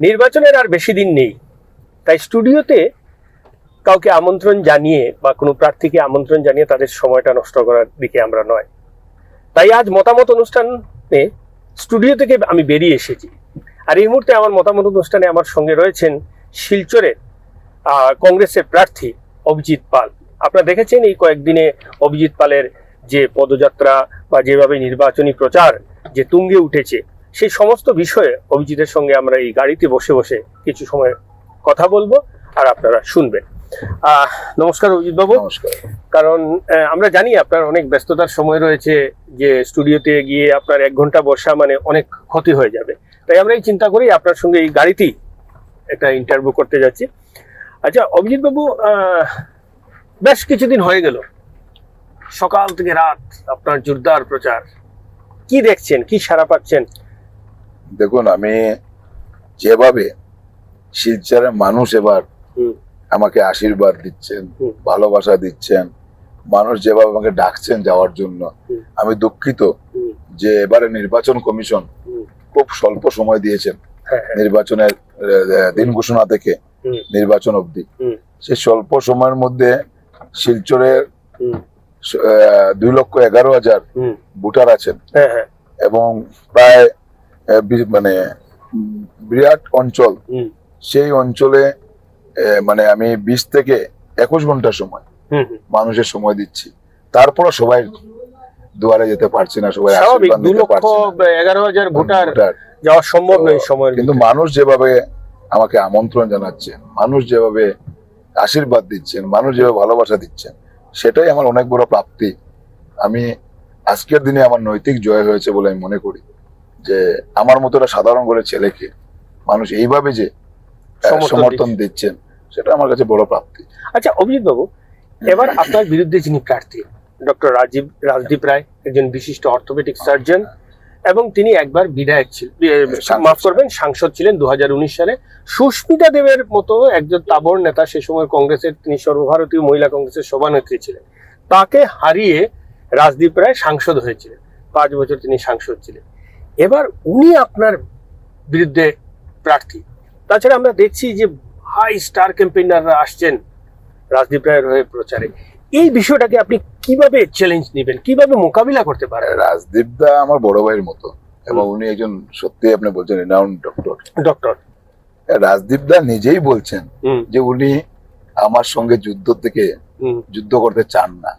নির্বাচনের আর বেশি দিন নেই, তাই স্টুডিওতে কাউকে আমন্ত্রণ জানিয়ে বা কোনো প্রার্থীকে আমন্ত্রণ জানিয়ে তাদের সময়টা নষ্ট করার দিকে আমরা নয়। তাই আজ মতামত অনুষ্ঠানে স্টুডিও থেকে আমি বেরিয়ে এসেছি। আর এই মুহূর্তে আমার মতামত অনুষ্ঠানে আমার সঙ্গে রয়েছেন শিলচরের কংগ্রেসের প্রার্থী অভিজিৎ পাল। আপনারা দেখেছেন এই কয়েকদিনে অভিজিৎ পালের যে পদযাত্রা বা যেভাবে নির্বাচনী প্রচার যে তুঙ্গে উঠেছে, সেই সমস্ত বিষয়ে অভিজিতের সঙ্গে আমরা এই গাড়িতে বসে বসে কিছু সময় কথা বলবো আর আপনারা শুনবেন। নমস্কার অভিজিৎ বাবু। নমস্কার। কারণ আমরা জানি আপনার অনেক ব্যস্ততার সময় রয়েছে, যে স্টুডিওতে গিয়ে আপনার 1 ঘন্টা বসা মানে অনেক ক্ষতি হয়ে যাবে, তাই আমরা এই চিন্তা করি আপনার সঙ্গে এই গাড়িতেই একটা ইন্টারভিউ করতে যাচ্ছি। আচ্ছা অভিজিৎ বাবু, বেশ কিছুদিন হয়ে গেল, সকাল থেকে রাত আপনার জোরদার প্রচার, কি দেখছেন, কি সাড়া পাচ্ছেন? দেখুন, আমি যেভাবে শিলচরের মানুষ এবার আমাকে আশীর্বাদ দিচ্ছেন, ভালোবাসা দিচ্ছেন, মানুষ যেভাবে আমাকে ডাকছেন যাওয়ার জন্য, আমি দুঃখিত যে এবারে নির্বাচন কমিশন খুব স্বল্প সময় দিয়েছেন নির্বাচনের দিন ঘোষণা থেকে নির্বাচন অবধি। সেই স্বল্প সময়ের মধ্যে শিলচরের 2,11,000 ভোটার আছেন এবং প্রায় মানে বিরাট অঞ্চল। সেই অঞ্চলে মানে আমি 20 থেকে 21 ঘন্টা সময় মানুষের সময় দিচ্ছি, তারপরে সবাই দুয়ারে যেতে পারছে না, সবাই আশীর্বাদ নিতে পারছে না। 2,11,000 ভোটার যাওয়া সম্ভব নয় সময়, কিন্তু মানুষ যেভাবে আমাকে আমন্ত্রণ জানাচ্ছেন, মানুষ যেভাবে আশীর্বাদ দিচ্ছেন, মানুষ যেভাবে ভালোবাসা দিচ্ছেন, সেটাই আমার অনেক বড় প্রাপ্তি। আমি আজকের দিনে আমার নৈতিক জয় হয়েছে বলে আমি মনে করি, যে আমার মতো একটা সাধারণ ঘরের ছেলেকে মানুষ এইভাবে যে সমর্থন দিচ্ছেন, সেটা আমার কাছে বড় প্রাপ্তি। আচ্ছা অভিজিৎ বাবু, এবার আপনার বিরুদ্ধে যিনি প্রার্থী ডক্টর রাজদীপ রায়, একজন বিশিষ্ট অর্থোপেডিক সার্জন, এবং তিনি একবার বিধায়ক ছিলেন, মাফ করবেন, সাংসদ ছিলেন 2019 সালে। সুস্মিতা দেবের মতো একজন তাবর নেতা, সে সময় কংগ্রেসের, তিনি সর্বভারতীয় মহিলা কংগ্রেসের সভানেত্রী ছিলেন, তাকে হারিয়ে রাজদীপ রায় সাংসদ হয়েছিলেন, 5 বছর তিনি সাংসদ ছিলেন। এবার উনি আপনার বিরুদ্ধে প্রার্থী। তাছাড়া আমরা দেখছি যে হাই স্টার ক্যাম্পেইনাররা আসছেন রাজদীপ রায়ের হয়ে প্রচারে। এই বিষয়টাকে আপনি কিভাবে চ্যালেঞ্জ নেবেন, কিভাবে মোকাবিলা করতে পারেন? রাজদীপ দা আমার বড় ভাইয়ের মতো, এবং উনি একজন সত্যি আপনি বলছেন রিনাউন্ড ডক্টর। রাজদীপ দা নিজেই বলছেন যে উনি আমার সঙ্গে যুদ্ধ করতে চান না,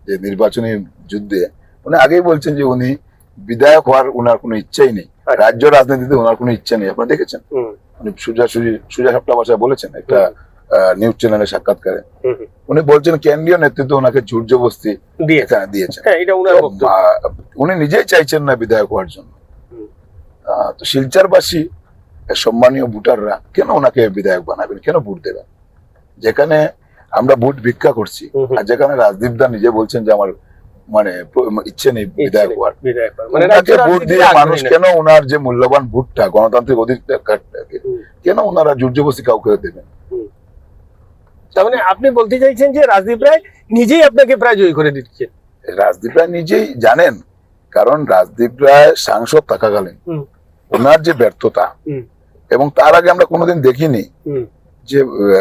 যে নির্বাচনী যুদ্ধে উনি আগেই বলছেন যে উনি বিধায়ক হওয়ার উনার কোনো ইচ্ছাই নেই, রাজ্য রাজনীতিতে ওনার কোনো ইচ্ছা নেই। আপনারা দেখেছেন উনি সোজা সাপটা ভাষায় বলেছেন একটা নিউজ চ্যানেলে সাক্ষাৎকারে, উনি বলছেন কেন্দ্রীয় নেতৃত্ব ওনাকে জোর জবরদস্তি দিয়েছেন। উনি নিজেই চাইছেন না বিধায়ক হওয়ার জন্য। তো শিলচরবাসী সম্মানীয় ভোটাররা কেন ওনাকে বিধায়ক বানাবেন, কেন ভোট দেবেন? যেখানে আমরা ভোট ভিক্ষা করছি, আর যেখানে রাজদীপ দা নিজে বলছেন যে আমার মানে ইচ্ছে নেই বিধায়ক হওয়ার, ভোট দিয়ে মানুষ কেন ওনার যে মূল্যবান ভোটটা, গণতান্ত্রিক অধিকারটাকে কেন ওনারা জোর জবরদস্তি কাউকে দেবেন? তার মানে আপনি বলতে চাইছেন যে রাজদীপ রায় নিজেই আপনাকে প্রায় জয়ী করে দিচ্ছেন? রাজদীপ রায় নিজেই জানেন, কারণ রাজদীপ রায় সাংসদ থাকাকালীন ওনার যে ব্যর্থতা, এবং তার আগে আমরা কোনোদিন দেখিনি যে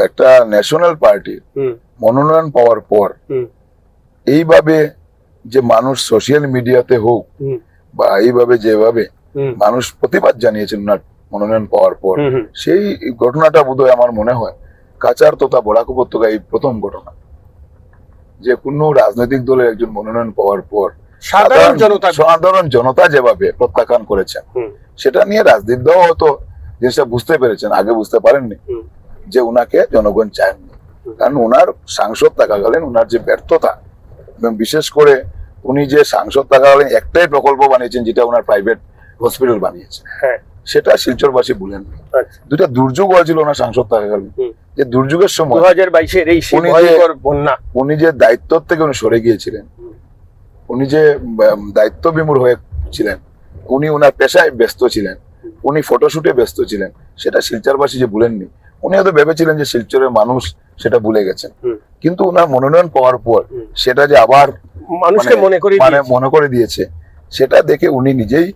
একটা ন্যাশনাল পার্টির মনোনয়ন পাওয়ার পর এইভাবে যে মানুষ সোশ্যাল মিডিয়াতে হোক বা এইভাবে যেভাবে মানুষ প্রতিবাদ জানিয়েছেন ওনার মনোনয়ন পাওয়ার পর, সেই ঘটনাটা বোধহয় আমার মনে হয় কাচার তথা বরাক উপত্যকা এই প্রথম ঘটনা, যে কোন রাজনৈতিক দলের একজন মনোনয়ন পাওয়ার পর সাধারণ জনতা যেভাবে প্রত্যাখ্যান করেছেন, সেটা নিয়ে রাজদীপ দাও হয়তো জিনিসটা বুঝতে পেরেছেন, আগে বুঝতে পারেননি যে উনাকে জনগণ চায়নি। কারণ উনার সাংসদ থাকাকালীন উনার যে ব্যর্থতা, এবং বিশেষ করে উনি যে সাংসদ থাকাকালীন একটাই প্রকল্প বানিয়েছেন যেটা উনার প্রাইভেট হসপিটাল বানিয়েছেন, সেটা শিলচরবাসী ভুলেন। দুটা দুর্যোগ হয়েছিল ওনার সাংসদ থাকাকালীন, যে দুর্যোগের সময় 2022-এর এই বন্যা, উনি যে দায়িত্ব থেকে উনি সরে গিয়েছিলেন, উনি যে দায়িত্ব বিমূঢ় হয়েছিলেন, উনি ওনার পেশায় ব্যস্ত ছিলেন, উনি ফটোশুটে ব্যস্ত ছিলেন, সেটা শিলচরবাসী যে ভুলেননি। উনি হয়তো ভেবেছিলেন যে শিলচরের মানুষ সেটা ভুলে গেছেন, কিন্তু ওনার মনোনয়ন পাওয়ার পর সেটা যে আবার মানুষকে মনে করে দিয়েছে, সেটা দেখে উনি নিজেই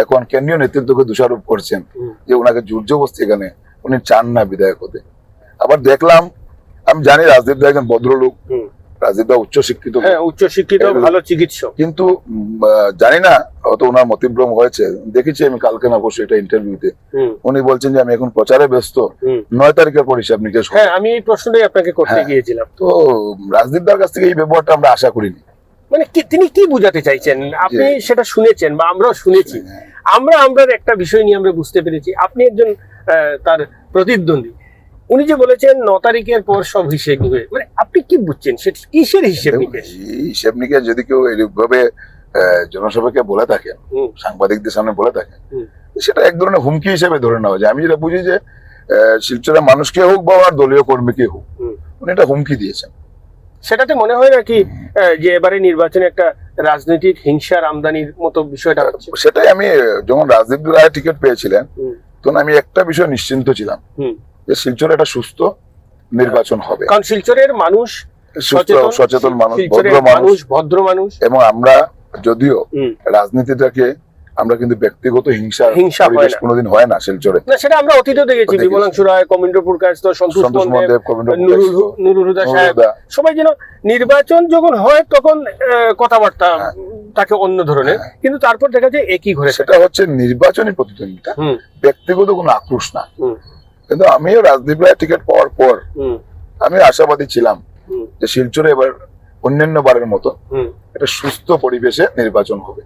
এখন কেন্দ্রীয় নেতৃত্বকে দোষারোপ করছেন যে ওনাকে জোর জবরদস্তি এখানে উনি চান না বিধায়ক হতে। আবার দেখলাম, আমি জানি রাজদীপ দা একজন ভদ্রলোক, রাজদীপ দা উচ্চ শিক্ষিত, উচ্চ শিক্ষিত, ভালো চিকিৎসক, কিন্তু জানি না হয়তো ওনার মতিভ্রম হয়েছে। দেখেছি আমি কালকে না পরশু একটা ইন্টারভিউতে উনি বলছেন যে আমি এখন প্রচারে ব্যস্ত, 9 তারিখের পর হিসাব নিকেশ। হ্যাঁ, আমি এই প্রশ্নটাই আপনাকে করতে গিয়েছিলাম। তো রাজদীপ দার কাছ থেকে এই ব্যবহারটা আমরা আশা করিনি। মানে তিনি কি বোঝাতে চাইছেন আপনি সেটা শুনেছেন বা আমরাও শুনেছি। আমরা একটা বিষয় নিয়ে আমরা বুঝতে পেরেছি, আপনি একজন তার প্রতিদ্বন্দ্বী, উনি যে বলেছেন 9 তারিখের পর সব হিসেব নিকেশ, মানে আপনি কি বুঝছেন সেটা কিসের হিসেব নিকেশ? হিসেব নিকেশ যদি কেউ এইভাবে জনসভাকে বলে থাকেন, সাংবাদিকদের সামনে বলে থাকেন, সেটা এক ধরনের হুমকি হিসেবে ধরে নেওয়া যায়। আমি যেটা বুঝি যে শিলচরের মানুষকে হোক বা আমার দলীয় কর্মীকে হোক, উনি এটা হুমকি দিয়েছেন। সেটাতে মনে হয় নাকি যে এবারে নির্বাচনে একটা রাজনৈতিক হিংসার আমদানির মতো বিষয়টা হচ্ছে? সেটাই আমি যখন রাজদীপ রায় টিকিট পেয়েছিলেন তখন আমি একটা বিষয় নিশ্চিন্ত ছিলাম যে শিলচরে একটা সুস্থ নির্বাচন হবে, কারণ শিলচরের মানুষ সচেতন মানুষ, ভদ্র মানুষ। এবং আমরা যদিও রাজনীতিটাকে আমরা কিন্তু ব্যক্তিগত হিংসা পরিবেশ কোনোদিন হয় না শিলচরে, সেটা আমরা অতীতে দেখেছি। বিমলাংশু রায়, কমলেন্দ্র কায়স্থ, সন্তোষ মন্ডল, নুরুল হুদা সাহেব, সবাই যেন নির্বাচন যখন হয় তখন কথাবার্তা তাকে অন্য ধরনের, কিন্তু তারপর দেখা যায় একই ঘরে। সেটা হচ্ছে নির্বাচনী প্রতিদ্বন্দ্বিতা, ব্যক্তিগত কোনো আক্রোশ না। কিন্তু আমিও রাজদীপ রায় টিকিট পাওয়ার পর আমি আশাবাদী ছিলাম যে শিলচরে এবার অন্যান্য বারের মতো একটা সুস্থ পরিবেশে নির্বাচন হবে।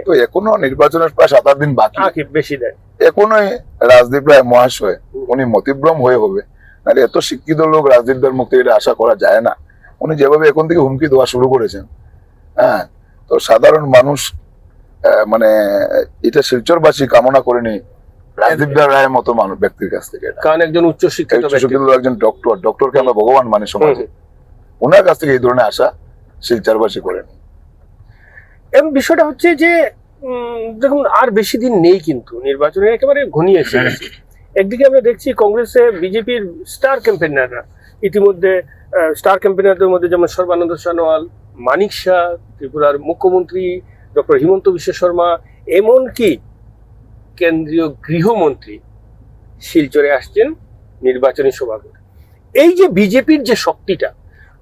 তো এখনো নির্বাচনের প্রায় 7-8 দিন বাকি, বেশি দেয়। এখনোই রাজদীপ রায় মহাশয় উনি মতিভ্রম হয়ে হবে, নাহলে এত শিক্ষিত লোক রাজদীপদের মুখ থেকে এটা আশা করা যায় না। উনি যেভাবে এখন থেকে হুমকি দেওয়া শুরু করেছেন, হ্যাঁ, তো সাধারণ মানুষ মানে এটা শিলচরবাসী কামনা করেনি রাজদীপ রায়ের মতো মানুষ ব্যক্তির কাছ থেকে। কারণ একজন উচ্চ শিক্ষিত একজন ডক্টরকে আমরা ভগবান মানি সমাজে, ওনার কাছ থেকে এই ধরনের আশা শিলচরবাসী করেনি। এবং বিষয়টা হচ্ছে যে দেখুন, আর বেশি দিন নেই, কিন্তু নির্বাচনের একেবারে ঘনিয়ে এসে গেছে। একদিকে আমরা দেখছি কংগ্রেসে বিজেপির স্টার ক্যাম্পেইনাররা ইতিমধ্যে, স্টার ক্যাম্পেইনারদের মধ্যে যেমন সর্বানন্দ সোনোয়াল, মানিক শাহ, ত্রিপুরার মুখ্যমন্ত্রী ডক্টর হিমন্ত বিশ্ব শর্মা, এমনকি কেন্দ্রীয় গৃহমন্ত্রী শিলচরে আসছেন নির্বাচনী সভা করে। এই যে বিজেপির যে শক্তিটা,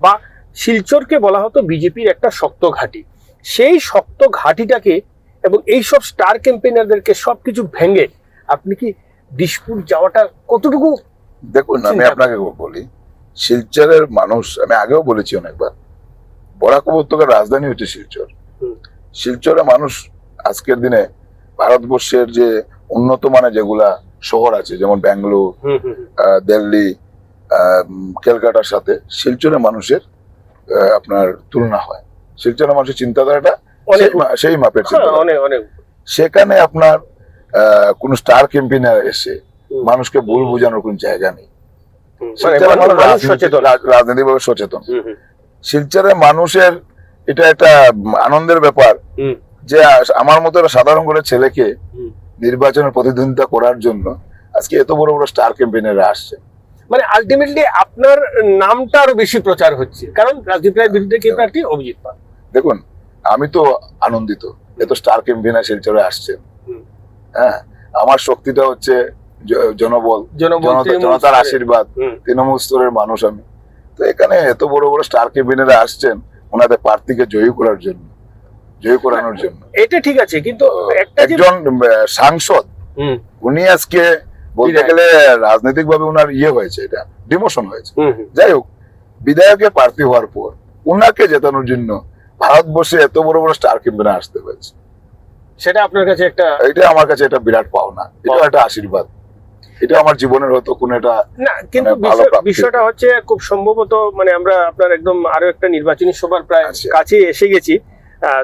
বা শিলচরকে বলা হতো বিজেপির একটা শক্ত ঘাঁটি, সেই শক্ত ঘাঁটিটাকে এবং এইসব স্টার ক্যাম্পেইনারদেরকে সবকিছু ভেঙে আপনি কি দিশপুর যাওয়াটা কতটুকু? দেখুন, আমি আপনাকে বলি, শিলচরের মানুষ, আমি আগেও বলেছি অনেকবার, বরাক উপত্যকার রাজধানী হচ্ছে শিলচর। শিলচরের মানুষ আজকের দিনে ভারতবর্ষের যে উন্নত মানের যেগুলা শহর আছে, যেমন ব্যাঙ্গালোর, দিল্লি, ক্যালকাটার সাথে শিলচরের মানুষের আপনার তুলনা হয়। শিলচরের মানুষের চিন্তাধারাটা সেই মাপের চিন্তাধারা। সেখানে আপনার কোন স্টার ক্যাম্পেইনার এসে মানুষকে ভুল বোঝানোর কোন জায়গা নেই। রাজনৈতিকভাবে সচেতন শিলচরের মানুষের এটা একটা আনন্দের ব্যাপার যে আমার মতো সাধারণ করে ছেলেকে নির্বাচনের প্রতিদ্বন্দ্বিতা করার জন্য আজকে এত বড় বড় স্টার ক্যাম্পেইনাররা আসছে। মানে আলটিমেটলি আপনার নামটা আরো বেশি প্রচার হচ্ছে, কারণ রাজদীপ রায়ের বিরুদ্ধে কে প্রার্থী? অভিজিৎ পাল। দেখুন, আমি তো আনন্দিত এত স্টার ক্যাম্পেইনার শিলচরে আসছেন। হ্যাঁ, আমার শক্তিটা হচ্ছে জনবল, জনতার আশীর্বাদ, তৃণমূল স্তরের মানুষ আমি। তো এখানে এত বড় বড় স্টার ক্যাম্পেইনাররা আসছেন ওনাদের প্রার্থীকে জয়ী করার জন্য, জয়ী করানোর জন্য। এটা ঠিক আছে, কিন্তু একজন সাংসদ উনি আজকে বলতে গেলে রাজনৈতিক ভাবে ওনার হয়েছে, এটা ডিমোশন হয়েছে। যাই হোক, বিধায়কের প্রার্থী হওয়ার পর ওনাকে জেতানোর জন্য ভারতবর্ষে এত বড় বড় স্টার ক্যাম্পেইনার আসতে হয়েছে। সেটা আপনার কাছে এটা আমার কাছে একটা বিরাট পাওনা, এটা একটা আশীর্বাদ। এটা আমার জীবনের হয়তো কোন এটা না, কিন্তু বিষয়টা হচ্ছে খুব সম্ভবত মানে আমরা আপনার একদম আরো একটা নির্বাচনী সভার প্রায় কাছে এসে গেছি।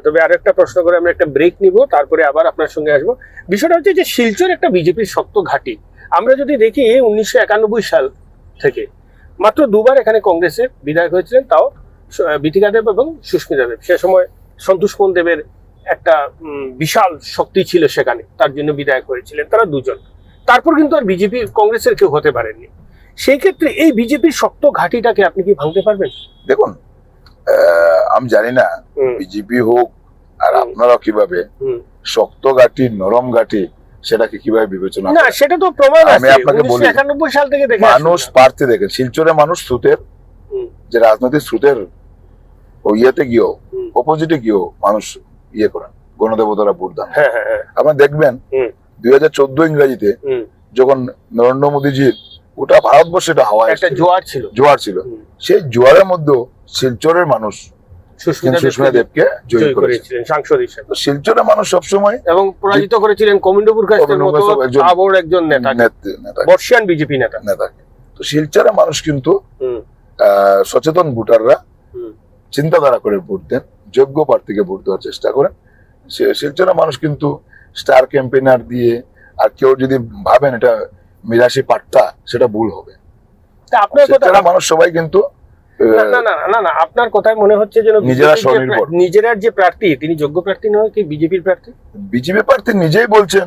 তবে আরো একটা প্রশ্ন করে আমরা একটা ব্রেক নিব, তারপরে আবার আপনার সঙ্গে আসবো। বিষয়টা হচ্ছে যে শিলচর একটা বিজেপির শক্ত ঘাঁটি। আমরা যদি দেখি 1991 সাল থেকে মাত্র 2 বার এখানে কংগ্রেসের বিধায়ক হয়েছিলেন, তাও বিথিকা দেব এবং সুস্মিতা দেব। সে সময় সন্তোষ দেবের একটা বিশাল শক্তি ছিল সেখানে, তার জন্য বিধায়ক হয়েছিলেন তারা দুজন। তারপর কিন্তু আর বিজেপি কংগ্রেসের কেউ হতে পারেননি। সেই ক্ষেত্রে এই বিজেপির শক্ত ঘাঁটিটাকে আপনি কি ভাঙতে পারবেন? দেখুন, আমি জানি না বিজেপি হোক আর আপনারা কিভাবে শক্ত ঘাটি নরম ঘাটি সেটাকে কিভাবে বিবেচনা না, করেন? সেটা তো প্রমাণ আমি আছে আপনাকে বলি, 1991 সাল থেকে দেখে মানুষ প্রার্থী দেখেন, শিলচরে মানুষ স্রোতের যে রাজনৈতিক স্রোতের ইয়েতে গিয়েও অপোজিটে গিয়েও মানুষ ইয়ে করেন, গণদেবতারা ভোট দেন। আপনারা দেখবেন 2014 ইংরেজিতে যখন নরেন্দ্র মোদীজির গোটা ভারতবর্ষে এটা হাওয়া একটা জোয়ার ছিল, সেই জোয়ারের মধ্যে শিলচরের মানুষ সুস্মিতা দেবকে জয়ী করেছিলেন সাংসদ হিসেবে। শিলচরের মানুষ সবসময় এবং পরাজিত করেছিলেন কমিন্ডপুর কাস্তের মতো আবর একজন নেতা, বর্ষিয়ান বিজেপি নেতাকে। তো শিলচরের মানুষ কিন্তু সচেতন ভোটাররা চিন্তাধারা করে ভোট দেন, যোগ্য প্রার্থীকে ভোট দেওয়ার চেষ্টা করেন। শিলচরের মানুষ কিন্তু স্টার ক্যাম্পেইনার দিয়ে, আর কেউ যদি ভাবেন এটা মিরাশি পাট্টা, সেটা ভুল হবে। শিলচরের মানুষ সবাই কিন্তু না, আপনার কথায় মনে হচ্ছে যেন নিজেরা যে প্রার্থী তিনি যোগ্য প্রার্থী নয়, কি বিজেপির প্রার্থী? বিজেপি প্রার্থী নিজেই বলছেন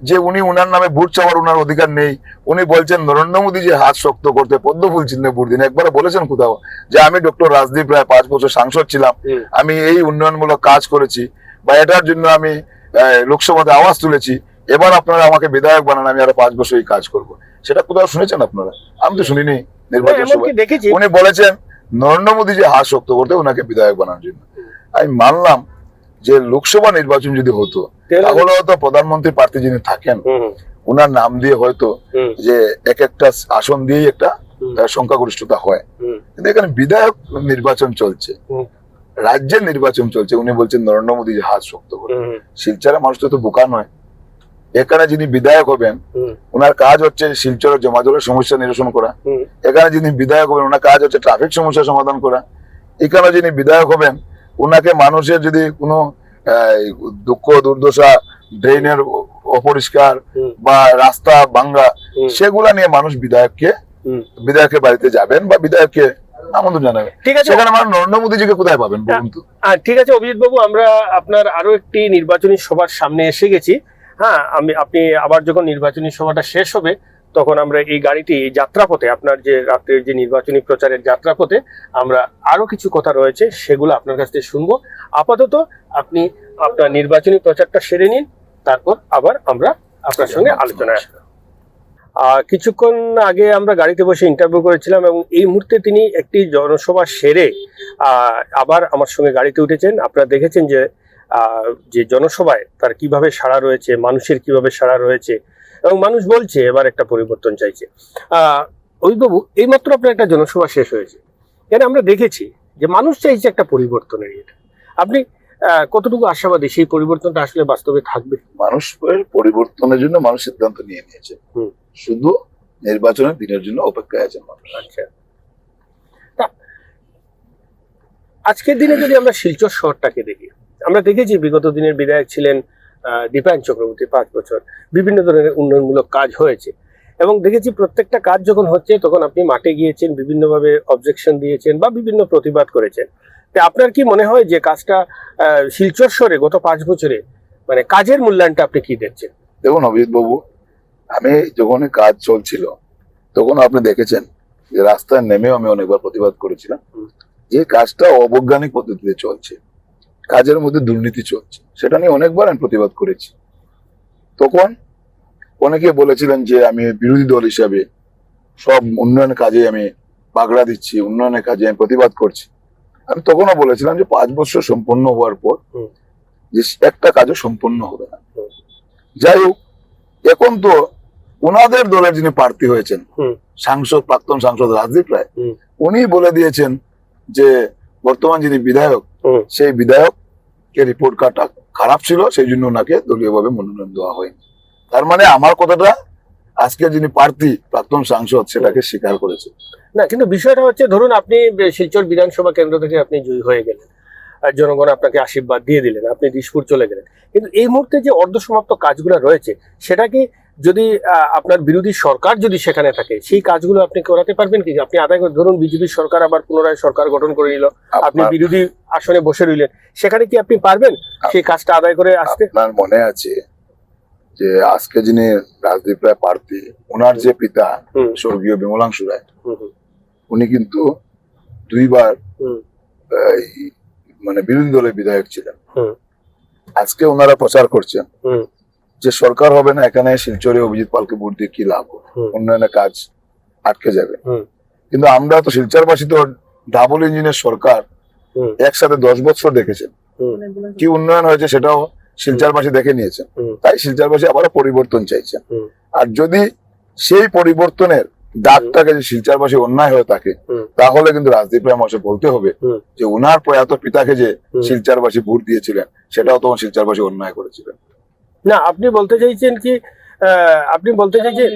যে উনি উনার নামে ভোট চাওয়ার উনার অধিকার নেই। উনি বলছেন নরেন্দ্র মোদী যে হাত শক্ত করতে পদ্ম ফুল চিহ্নে ভোট দিন। একবার বলেছেন কোথাও যে আমি ডক্টর রাজদীপ রায় 5 বছর সাংসদ ছিলাম, আমি এই উন্নয়নমূলক কাজ করেছি বা এটার জন্য আমি লোকসভাতে আওয়াজ তুলেছি, এবার আপনারা আমাকে বিধায়ক বানান, আমি আরো 5 বছর এই কাজ করব। সেটা কোথাও শুনেছেন আপনারা? আমি তো শুনিনি। নির্বাচন সভায় উনি বলেছেন নরেন্দ্র মোদী যে হাত শক্ত করতে ওনাকে বিধায়ক বানানোর জন্য। আমি মানলাম যে লোকসভা নির্বাচন যদি হতো তাহলে হয়তো প্রধানমন্ত্রী প্রার্থী যিনি থাকেন ওনার নাম দিয়ে হয়তো যে এক একটা আসন দিয়েই একটা সংখ্যাগরিষ্ঠতা হয়, কিন্তু এখানে বিধায়ক নির্বাচন চলছে, রাজ্যের নির্বাচন চলছে, উনি বলছেন নরেন্দ্র মোদী যে হাত শক্ত করে। শিলচরের মানুষ তো বোকা নয়। এখানে যিনি বিধায়ক হবেন ওনার কাজ হচ্ছে শিলচরের জমাজলের সমস্যা নিরসন করা, এখানে যিনি বিধায়ক হবেন ওনার কাজ হচ্ছে ট্রাফিক সমস্যা সমাধান করা, এখানে যিনি বিধায়ক হবেন ওনাকে মানুষের যদি কোনো দুঃখ দুর্দশা, ড্রেনের অপরিষ্কার বা রাস্তা ভাঙ্গা, সেগুলা নিয়ে মানুষ বিধায়কের বাড়িতে যাবেন বা বিধায়ককে আমন্ত্রণ জানাবেন। ঠিক আছে, সেখানে মানুষ নরেন্দ্র মোদীজিকে কোথায় পাবেন বলুন তো? ঠিক আছে অভিজিৎ বাবু, আমরা আপনার আরো একটি নির্বাচনী সভার সামনে এসে গেছি। হ্যাঁ, আপনি আবার যখন নির্বাচনী সভাটা শেষ হবে তখন আমরা এই গাড়িটি যাত্রাপথে, আপনার যে রাত্রের যে নির্বাচনী প্রচারের যাত্রাপথে আমরা আরো কিছু কথা রয়েছে সেগুলো আপনার কাছ থেকে শুনবো। আপাতত আপনি আপনার নির্বাচনী প্রচারটা সেরে নিন, তারপর আবার আমরা আপনার সঙ্গে আলোচনায় আসবো। কিছুক্ষণ আগে আমরা গাড়িতে বসে ইন্টারভিউ করেছিলাম এবং এই মুহূর্তে তিনি একটি জনসভা সেরে আবার আমার সঙ্গে গাড়িতে উঠেছেন। আপনারা দেখেছেন যে জনসভায় তার কিভাবে সাড়া রয়েছে, মানুষের কিভাবে সাড়া রয়েছে এবং মানুষ বলছে এবার একটা পরিবর্তন চাইছে। অভিবাবু, এইমাত্র আপনার একটা জনসভা শেষ হয়েছে, এখানে আমরা দেখেছি যে মানুষ চাইছে একটা পরিবর্তনের। এটা আপনি কতটুকু আশাবাদী সেই পরিবর্তনটা আসলে বাস্তবে থাকবে? মানুষ পরিবর্তনের জন্য মানুষ সিদ্ধান্ত নিয়ে নিয়েছে, শুধু নির্বাচনের দিনের জন্য অপেক্ষায় আছে মানুষ। আচ্ছা, আজকের দিনে যদি আমরা শিলচর শহরটাকে দেখি, আমরা দেখেছি বিগত দিনের বিধায়ক ছিলেন দীপায়ন চক্রবর্তী, 5 বছর বিভিন্ন ধরনের উন্নয়নমূলক কাজ হয়েছে এবং দেখেছি প্রত্যেকটা কাজ যখন হচ্ছে তখন আপনি মাঠে গিয়েছেন, বিভিন্নভাবে অবজেকশন দিয়েছেন বা বিভিন্ন প্রতিবাদ করেছেন। তো আপনার কি মনে হয় যে কাজটা শিলচর শহরে গত 5 বছরে মানে কাজের মূল্যায়নটা আপনি কি দেখছেন? দেখুন অভিজিৎ বাবু, আমি যখন কাজ চলছিল তখন আপনি দেখেছেন যে রাস্তায় নেমেও আমি অনেকবার প্রতিবাদ করেছিলাম যে কাজটা অবৈজ্ঞানিক পদ্ধতিতে চলছে, কাজের মধ্যে দুর্নীতি চলছে, সেটা নিয়ে অনেকবার আমি প্রতিবাদ করেছি। তখন অনেকে বলেছিলেন যে আমি বিরোধী দল হিসাবে সব উন্নয়ন কাজে আমি বাগড়া দিচ্ছি, উন্নয়নের কাজে আমি প্রতিবাদ করছি। আমি তখনও বলেছিলাম যে 5 বছর সম্পন্ন হওয়ার পর যে একটা কাজও সম্পন্ন হবে না। যাই হোক, এখন তো ওনাদের দলের যিনি প্রার্থী হয়েছেন সাংসদ, প্রাক্তন সাংসদ রাজদীপ রায়, উনি বলে দিয়েছেন যে বর্তমান যিনি বিধায়ক সেই বিধায়কের রিপোর্ট কার্ডটা খারাপ ছিল, সেই জন্য ওনাকে দলীয়ভাবে মনোনয়ন দেওয়া হয়নি। তার মানে আমার কথাটা আজকে যিনি প্রার্থী প্রাক্তন সাংসদ সেটাকে স্বীকার করেছে না। কিন্তু বিষয়টা হচ্ছে, ধরুন আপনি শিলচর বিধানসভা কেন্দ্র থেকে আপনি জয়ী হয়ে গেলেন, জনগণ আপনাকে আশীর্বাদ দিয়ে দিলেন, আপনি দিশপুর চলে গেলেন, কিন্তু এই মুহূর্তে যে অর্ধসমাপ্ত কাজগুলো রয়েছে সেটা কি যদি আপনার বিরোধী সরকার যদি সেখানে থাকে সেই কাজগুলো আপনি করাতে পারবেন কি? আপনি আদায় করে, ধরুন বিজেপি সরকার আবার পুনরায় সরকার গঠন করে নিল, আপনি বিরোধী আসনে বসে রইলেন, সেখানে কি আপনি পারবেন সেই কাজটা আদায় করে আসতে? আপনার মনে আছে যে আজকে যিনি রাজদীপ রায় প্রার্থী, ওনার যে পিতা স্বর্গীয় বিমলাংশু রায়, উনি কিন্তু 2 বার মানে বিরোধী দলের বিধায়ক ছিলেন। আজকে ওনারা প্রচার করছেন হুম, যে সরকার হবে না, এখানে শিলচরে অভিজিৎ পালকে ভোট দিয়ে কি লাভ হবে? হুম। উন্নয়নের কাজ আটকে যাবে। হুম। কিন্তু আমরা তো শিলচরবাসী তো ডাবল ইঞ্জিনের সরকার হুম। একসাথে 10 বছর দেখেছেন, হুম। কি উন্নয়ন হয়েছে সেটাও শিলচরবাসী দেখে নিয়েছেন। হুম। তাই শিলচরবাসী আবারও পরিবর্তন চাইছেন। হুম। আর যদি সেই পরিবর্তনের দাগটাকে যে শিলচরবাসী অন্যায় হয়ে থাকে, হুম। তাহলে কিন্তু রাজদীপ রায় মহাশয় বলতে হবে হুম। যে উনার প্রয়াত পিতাকে যে হুম। শিলচরবাসী ভোট দিয়েছিলেন সেটাও তখন শিলচরবাসী অন্যায় করেছিলেন। না, আপনি বলতে চাইছেন কি আপনি বলতে চাইছেন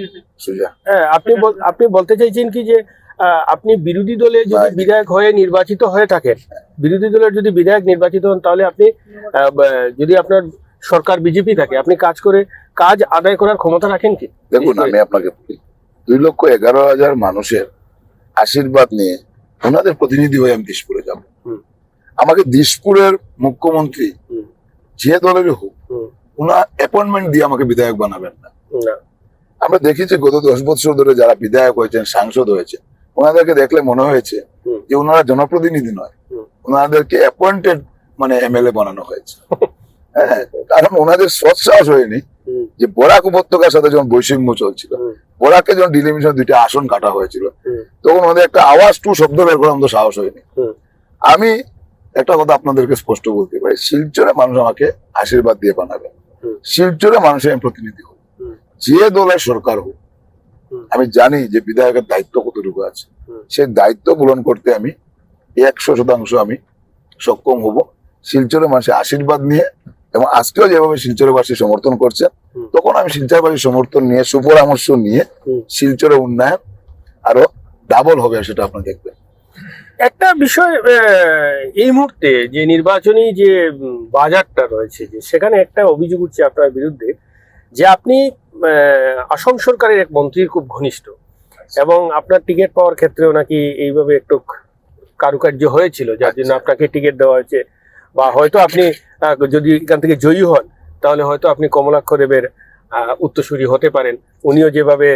সুজা, আপনি বলতে চাইছেন কি যে আপনি বিরোধী দলে যদি না, বিধায়ক হয়ে নির্বাচিত হয়ে থাকেন, বিরোধী দলের যদি বিধায়ক নির্বাচিত হন, তাহলে আপনি যদি আপনার সরকার বিজেপি থাকে, আপনি কাজ আদায় করার ক্ষমতা রাখেন কি? দেখুন আমি আপনাকে বলি, 2,11,000 মানুষের আশীর্বাদ নিয়ে ওনাদের প্রতিনিধি হয়ে আমি দিশপুরে যাব। হুম। আমাকে দিশপুরের মুখ্যমন্ত্রী হুম। যে দলেরই হোক, হুম। ওনার অ্যাপয়েন্টমেন্ট দিয়ে আমাকে বিধায়ক বানাবেন না। না। আমরা দেখেছি গত 10 বছর ধরে যারা বিধায়ক হয়েছেন, সাংসদ হয়েছে, ওনাদেরকে দেখলে মনে হয়েছে হুম। যে ওনারা জনপ্রতিনিধি নয়, হুম। ওনাদেরকে অ্যাপয়েন্টেড মানে এমএলএ বানানো হয়েছে। হ্যাঁ, কারণ ওনাদের সৎসাহস হয়নি হুম। যে বরাক উপত্যকার সাথে যখন বৈষম্য চলছিল, হুম। বরাকে যখন ডিলিমিশন 2টা আসন কাটা হয়েছিল, হুম। তখন ওনাদের একটা আওয়াজ টু শব্দ বের করার মতো সাহস হয়নি। হুম। আমি একটা কথা আপনাদেরকে স্পষ্ট বলতে পারি, শিলচরে মানুষ আমাকে আশীর্বাদ দিয়ে বানাবে। হুম। শিলচরে মানুষের আমি প্রতিনিধি হব, হুম। যে দলের সরকার হোক। হুম। আমি জানি যে বিধায়কের দায়িত্ব কতটুকু আছে, হুম। সেই দায়িত্ব পূরণ করতে আমি 100% আমি সক্ষম হব শিলচরের মানুষের আশীর্বাদ নিয়ে। এবং আজকেও যেভাবে শিলচরবাসী সমর্থন করছেন, হুম। তখন আমি শিলচরবাসীর সমর্থন নিয়ে, সুপরামর্শ নিয়ে হুম। শিলচরের উন্নয়ন আরো ডাবল হবে, সেটা আপনি দেখবেন। একটা বিষয় এই মুহূর্তে যে নির্বাচনী যে বাজারটা রয়েছে, যে সেখানে একটা অভিযোগ উঠছে আপনার বিরুদ্ধে যে আপনি আসাম সরকারের এক মন্ত্রীর খুব ঘনিষ্ঠ, এবং আপনার টিকিট পাওয়ার ক্ষেত্রেও নাকি এইভাবে একটু কারুকার্য হয়েছিল, যার জন্য আপনাকে টিকিট দেওয়া হয়েছে। বা হয়তো আপনি যদি এখান থেকে জয়ী হন, তাহলে হয়তো আপনি কমলাক্ষ দেবের উত্তরসূরি হতে পারেন। উনিও যেভাবে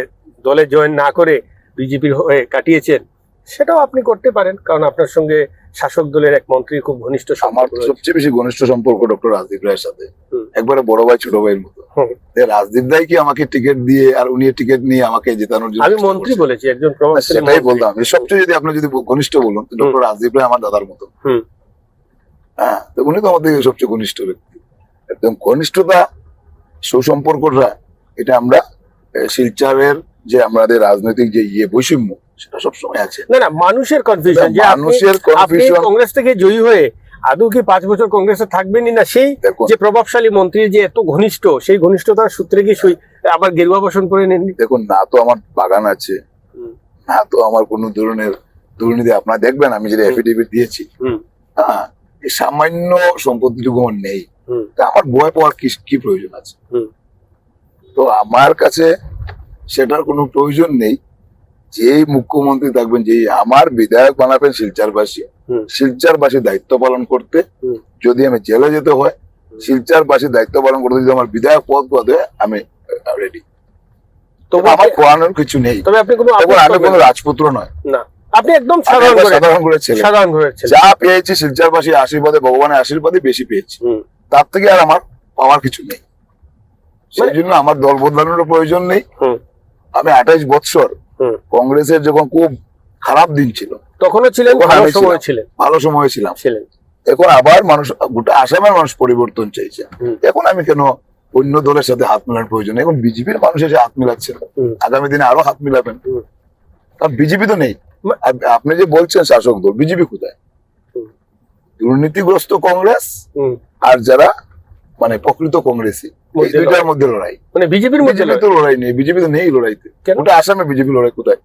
দলে জয়েন না করে বিজেপির হয়ে কাটিয়েছেন, সেটাও আপনি করতে পারেন, কারণ আপনার সঙ্গে শাসক দলের এক মন্ত্রীর খুব ঘনিষ্ঠ আমার সম্পর্ক রয়েছে। সবচেয়ে বেশি ঘনিষ্ঠ সম্পর্ক ডক্টর রাজদীপ রায়ের সাথে, হুম। একবারে বড় ভাই ছোট ভাইয়ের মতো। হুম। রাজদীপ রায় কি আমাকে টিকিট দিয়ে আর উনি টিকিট নিয়ে আমাকে জেতানোর জন্য আমি চেষ্টা মন্ত্রী করছেন? বলেছি, একজন না, প্রভাবশালী সেটাই মন্ত্রী। বললাম, সবচেয়ে যদি আপনি যদি ঘনিষ্ঠ বলুন, ডক্টর রাজদীপ রায় আমার দাদার মতো। হুম। হ্যাঁ, তো উনি তো আমাদের সবচেয়ে ঘনিষ্ঠ ব্যক্তি। একদম ঘনিষ্ঠতা, সুসম্পর্কটা, এটা আমরা শিলচরের যে আমাদের রাজনৈতিক যে বৈষম্য, সেটা সবসময় আছে। না, মানুষের কনফিউশন যে মানুষের আপনি confusion, কংগ্রেস থেকে জয়ী হয়ে আদৌ কি 5 বছর কংগ্রেসে থাকবেনই না, সেই দেখুন যে প্রভাবশালী মন্ত্রী যে এত ঘনিষ্ঠ, সেই ঘনিষ্ঠতার সূত্রে কি আবার গেরুয়া বসন করে নেন? দেখুন, না তো আমার বাগান আছে, না তো আমার কোনো ধরনের দুর্নীতি। আপনারা দেখবেন আমি যেটা এফিডেভিট দিয়েছি, হুম। হ্যাঁ, এই সামান্য সম্পত্তিটুকু আমার নেই, হুম। তা আমার ভয় পাওয়ার কি প্রয়োজন আছে? হুম। তো আমার কাছে সেটার কোনো প্রয়োজন নেই। যেই মুখ্যমন্ত্রী থাকবেন, যেই আমার বিধায়ক বানাবেন শিলচরবাসী, হুম। শিলচরবাসীর দায়িত্ব পালন করতে। হুম। যদি আমি জেলে যেতে হয়, শিলচরবাসীর দায়িত্ব পালন করতে যদি আমার বিধায়ক পদ পদে আমি রেডি। তবে আমার কোয়ানোর কিছু নেই। তবে আপনি কোনো দেখুন, আপোষ আমি করবেন কোনো না। রাজপুত্র নয়, না, আপনি একদম আমি সাধারণ একবার করে সাধারণ করে ছেলে। সাধারণ ঘরের ছেলে। যা পেয়েছি শিলচরবাসীর আশীর্বাদে, ভগবানের আশীর্বাদে বেশি পেয়েছি। হুম। তার থেকে আর আমার পাওয়ার কিছু নেই। সেই জন্য আমার দল বদলানোর প্রয়োজন নেই। হুম। আমি 28 বছর হুম। কংগ্রেসের যখন খুব খারাপ দিন ছিল, তখনও ছিলেন, তখন ভালো আমি সময় ছিলাম, ছিলেন। ভালো সময় ছিলাম। ছিলেন। এখন আবার মানুষ, গোটা আসামের মানুষ পরিবর্তন চাইছে। হুম। এখন আমি কেন অন্য দলের সাথে হাত মেলানোর প্রয়োজন? এখন বিজেপির মানুষ এসে হাত মিলাচ্ছে, হুম। আগামী দিনে আরো হাত মিলাবেন। হুম। কারণ বিজেপি তো নেই। আর আপনি যে বলছেন শাসক দল, বিজেপি কোথায়? হুম। দুর্নীতিগ্রস্ত কংগ্রেস হুম। আর যারা মানে প্রকৃত কংগ্রেসী, এই মধ্যে দুইটার লড়াই। মধ্যে লড়াই। মানে বিজেপির মধ্যে বিজেপি তো লড়াই নেই, বিজেপি তো নেই লড়াইতে। কেন? ওটা আসামে বিজেপি লড়াই কোথায়?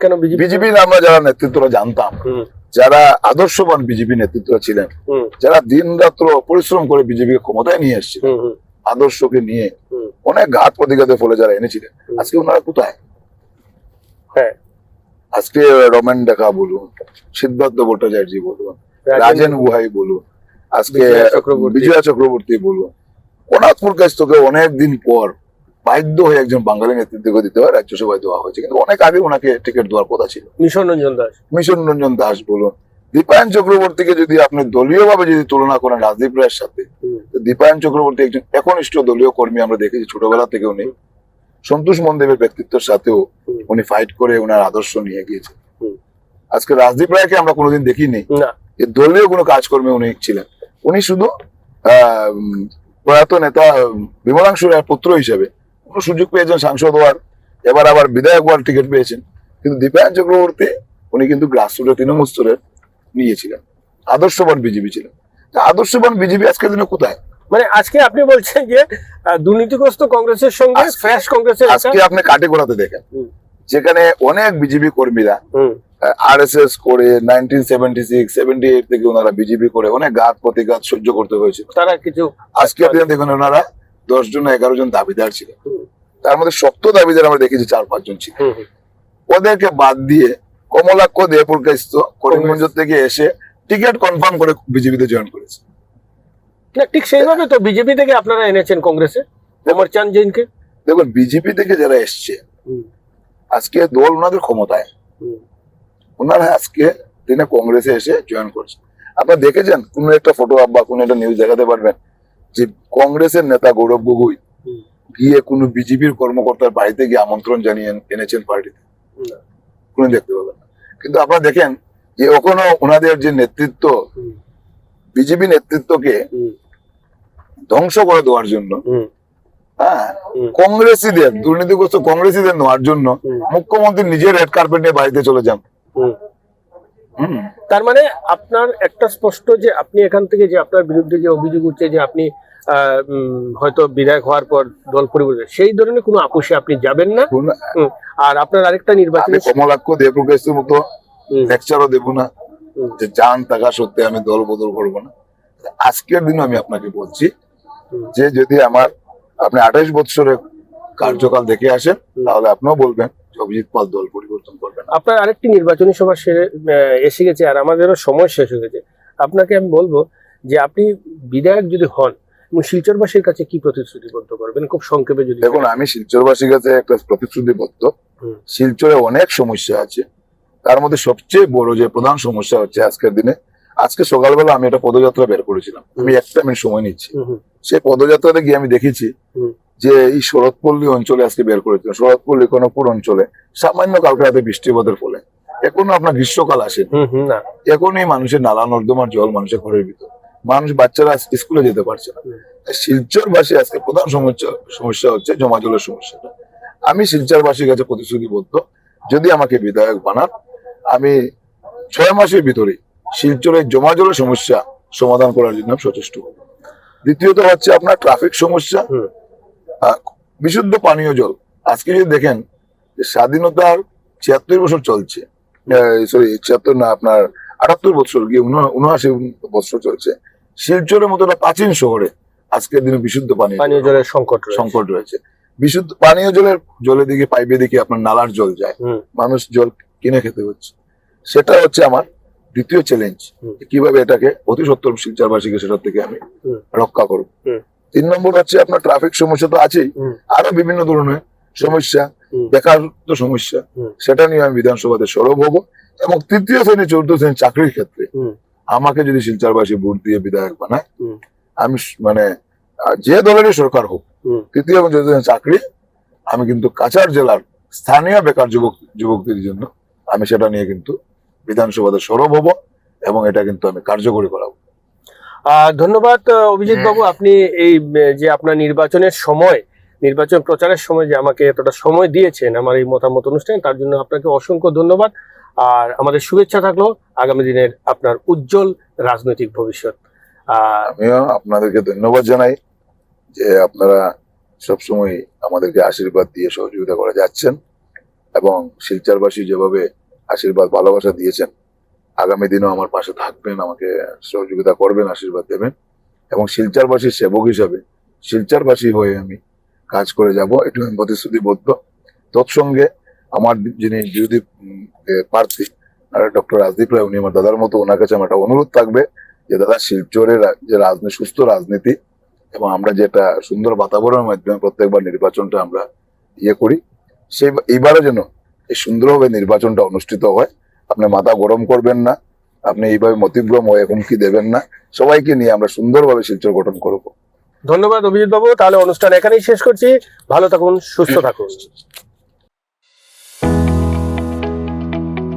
কেন বিজেপি? বিজেপির আমরা যারা নেতৃত্বরা জানতাম, হুম। যারা আদর্শবান বিজেপি নেতৃত্বরা ছিলেন, হুম। যারা দিন রাত্র পরিশ্রম করে বিজেপিকে ক্ষমতায় নিয়ে এসেছিল, হুম। হুম। আদর্শকে নিয়ে হুম। অনেক ঘাত প্রতিঘাতের ফলে যারা এনেছিলেন, হুম। আজকে ওনারা কোথায়? হ্যাঁ। আজকে রমেন ডেকা বলুন, সিদ্ধার্থ ভট্টাচার্য বলুন, রাজেন গুহাই বলুন, আজকে বিজয়া চক্রবর্তী বলুন, কোনাথপুর কাছ থেকে অনেকদিন পর বাধ্য হয়ে একজন বাঙালি নেতৃত্বকে দিতে হয়, রাজ্যসভায় দেওয়া হয়েছে। কিন্তু অনেক আগে ওনাকে টিকিট দেওয়ার কথা ছিল। মিশন রঞ্জন দাস। মিশন রঞ্জন দাস বলুন, দীপায়ন চক্রবর্তীকে যদি আপনি দলীয় ভাবে যদি তুলনা করেন রাজদীপ রায়ের সাথে, তো দীপায়ন চক্রবর্তী একজন একনিষ্ঠ দলীয় কর্মী, আমরা দেখেছি ছোটবেলা থেকে উনি সন্তোষ মনদেবের ব্যক্তিত্বের সাথেও উনি ফাইট করে ওনার আদর্শ নিয়ে গিয়েছেন। আজকে রাজদীপ রায়কে আমরা কোনোদিন দেখিনি না, যে দলীয় কোনো কাজকর্মে উনি ছিলেন। উনি শুধু প্রয়াত নেতা বিমলাংশু রায়ের পুত্র হিসেবে কোনো সুযোগ পেয়েছেন সাংসদ হওয়ার, এবার আবার বিধায়ক হওয়ার টিকিট পেয়েছেন। কিন্তু দীপায়ন চক্রবর্তী উনি কিন্তু গ্রাসরুটের তৃণমূল স্তরের নিয়েছিলেন, আদর্শবান বিজেপি ছিলেন। তা আদর্শবান বিজেপি আজকের দিনে কোথায়? মানে আজকে আপনি বলছেন যে দুর্নীতিগ্রস্ত কংগ্রেসের সঙ্গে ফ্রেশ কংগ্রেসের আজকে আপনি কাটেগোড়াতে দেখেন যেখানে অনেক বিজেপি কর্মীরা আরএসএস করে 1976 78 থেকে ওনারা বিজেপি করে অনেক ঘাত প্রতিঘাত সহ্য করতে হয়েছে। তারা কিছু আজকে আপনি দেখুন ওনারা 10 জন 11 জন দাবিদার ছিলেন, তার মধ্যে শক্ত দাবিদার আমরা দেখেছি 4-5 জন ছিল। ওদেরকে বাদ দিয়ে কমলাক্ষ দেপুরকাস্ত করিমগঞ্জ থেকে এসে টিকিট কনফার্ম করে বিজেপিতে জয়েন করেছে। না, ঠিক সেইভাবে তো বিজেপি থেকে আপনারা এনেছেন কংগ্রেসে অমরচাঁদ জৈনকে। দেখুন বিজেপি থেকে যারা এসছে আজকে দল ওনাদের ক্ষমতায়, ওনারা আজকে দিনে কংগ্রেসে এসে জয়েন করছে। আপনারা দেখেছেন কোন একটা ফটো বা কোন একটা নিউজ দেখাতে পারবেন যে কংগ্রেসের নেতা গৌরব গগৈ গিয়ে কোন বিজেপির কর্মকর্তার বাড়িতে গিয়ে আমন্ত্রণ জানিয়ে এনেছেন পার্টিতে? কোন দেখতে পাবেন না। কিন্তু আপনারা দেখেন যে ওখানে ওনাদের যে নেতৃত্ব, বিজেপি নেতৃত্বকে ধ্বংস করে দেওয়ার জন্য, হ্যাঁ, কংগ্রেসীদের দুর্নীতিগ্রস্ত কংগ্রেসীদের নেওয়ার জন্য মুখ্যমন্ত্রী নিজের রেড কার্পেট নিয়ে বাড়িতে চলে যান। তার মানে আপনার একটা স্পষ্ট যে আপনি এখান থেকে যে আপনার বিরুদ্ধে যে অভিযোগ উঠছে যে আপনি হয়তো বিধায়ক হওয়ার পর দল পরিবর্তন, সেই ধরনের কোনো আপোষে আপনি যাবেন না। আর আপনার আরেকটা নির্বাচন, কমলাক্ষ দেবপ্রকাশের মতো লেকচারও দেবো না যে জান থাকা সত্ত্বে আমি দল বদল করবো না। আজকের দিনে আমি আপনাকে বলছি যে যদি আপনি 28 বছরের কার্যকাল দেখে আসেন তাহলে আপনিও বলবেন যে অভিজিৎ পাল দল পরিবর্তন করবেন। আপনার আরেকটি নির্বাচনী সভা এসে গেছে আর আমাদেরও সময় শেষ হয়ে গেছে। আপনাকে আমি বলবো যে আপনি বিধায়ক যদি হন এবং শিলচরবাসীর কাছে কি প্রতিশ্রুতিবদ্ধ করবেন, খুব সংক্ষেপে যদি। দেখুন আমি শিলচরবাসীর কাছে একটা প্রতিশ্রুতিবদ্ধ, শিলচরে অনেক সমস্যা আছে, তার মধ্যে সবচেয়ে বড় যে প্রধান সমস্যা হচ্ছে আজকে সকালবেলা আমি একটা পদযাত্রা বের করেছিলাম। আমি একটা মিনিট সময় নিচ্ছি। সেই পদযাত্রাতে গিয়ে আমি দেখেছি যে এই শরৎপল্লী অঞ্চলে আজকে বের করেছিলাম, শরৎপল্লী কনকপুর অঞ্চলে সামান্য কালকে রাতে বৃষ্টিপাতের ফলে এখনো আপনার গ্রীষ্মকাল আসেন, এখনই মানুষের নালা নর্দমার জল মানুষের ঘরের ভিতর, বাচ্চারা স্কুলে যেতে পারছে না। শিলচরবাসী আজকে প্রধান সমস্যা হচ্ছে জমা জলের সমস্যাটা। আমি শিলচরবাসীর কাছে প্রতিশ্রুতিবদ্ধ, যদি আমাকে বিধায়ক বানান আমি 6 মাসের ভিতরে শিলচরের জমা জলের সমস্যা সমাধান করার জন্য সচেষ্ট হব। দ্বিতীয়ত হচ্ছে আপনার ট্রাফিক সমস্যা, বিশুদ্ধ পানীয় জল। আজকে যদি দেখেন যে স্বাধীনতার 76 বছর চলছে, সরি 76 না, আপনার 78 বছর গিয়ে 79 বছর চলছে, শিলচরের মতো একটা প্রাচীন শহরে আজকের দিনে বিশুদ্ধ পানীয় জলের সংকট রয়েছে। বিশুদ্ধ পানীয় জলের দিকে পাইপে দিকে আপনার নালার জল যায়, মানুষ জল কিনে খেতে হচ্ছে। সেটা হচ্ছে আমার দ্বিতীয় চ্যালেঞ্জ, কিভাবে এটাকে অতি সত্তর শিলচরবাসীকে সেটার থেকে আমি রক্ষা করব। 3 নম্বর হচ্ছে আপনার ট্রাফিক সমস্যা তো আছেই, আরো বিভিন্ন ধরনের সমস্যা, বেকারত্ব সমস্যা, সেটা নিয়ে আমি বিধানসভাতে সরব হব। এবং 3য় শ্রেণী 4র্থ শ্রেণীর চাকরির ক্ষেত্রে আমাকে যদি শিলচরবাসী ভোট দিয়ে বিধায়ক বানায়, আমি মানে যে দলেরই সরকার হোক 3য় এবং 4র্থ শ্রেণীর চাকরি আমি কিন্তু কাছাড় জেলার স্থানীয় বেকার যুবকদের জন্য আমি সেটা নিয়ে কিন্তু বিধানসভাতে সরব হব এবং এটা কিন্তু আমি কার্যকরী করাবো। ধন্যবাদ অভিজিৎ বাবু, আপনি এই যে আপনার নির্বাচন প্রচারের সময় যে আমাকে এতটা সময় দিয়েছেন আমার এই মতামত অনুষ্ঠানে, তার জন্য আপনাকে অসংখ্য ধন্যবাদ। আর আমাদের শুভেচ্ছা থাকলো আগামী দিনের আপনার উজ্জ্বল রাজনৈতিক ভবিষ্যৎ। আমিও আপনাদেরকে ধন্যবাদ জানাই যে আপনারা সবসময় আমাদেরকে আশীর্বাদ দিয়ে সহযোগিতা করে যাচ্ছেন এবং শিলচরবাসী যেভাবে আশীর্বাদ ভালোবাসা দিয়েছেন, আগামী দিনেও আমার পাশে থাকবেন, আমাকে সহযোগিতা করবেন, আশীর্বাদ দেবেন। এবং শিলচরবাসীর সেবক হিসাবে শিলচরবাসী হয়ে আমি কাজ করে যাব, একটু আমি প্রতিশ্রুতিবদ্ধ। তৎসঙ্গে আমার যিনি বিরোধী প্রার্থী ডক্টর রাজদীপ রায়, উনি আমার দাদার মতো, ওনার কাছে আমার একটা অনুরোধ থাকবে যে দাদা শিলচরের যে রাজনীতি, সুস্থ রাজনীতি এবং আমরা যেটা সুন্দর বাতাবরণের মাধ্যমে প্রত্যেকবার নির্বাচনটা আমরা করি, এইবারও যেন এই সুন্দরভাবে নির্বাচনটা অনুষ্ঠিত হয়। আপনি মাথা গরম করবেন না, আপনি এইভাবে মতিভ্রম হয়ে হুমকি দেবেন না, সবাইকে নিয়ে আমরা সুন্দরভাবে শিলচর গঠন করবো। ধন্যবাদ অভিজিৎ বাবু, তাহলে অনুষ্ঠান এখানেই শেষ করছি। ভালো থাকুন, সুস্থ থাকুন।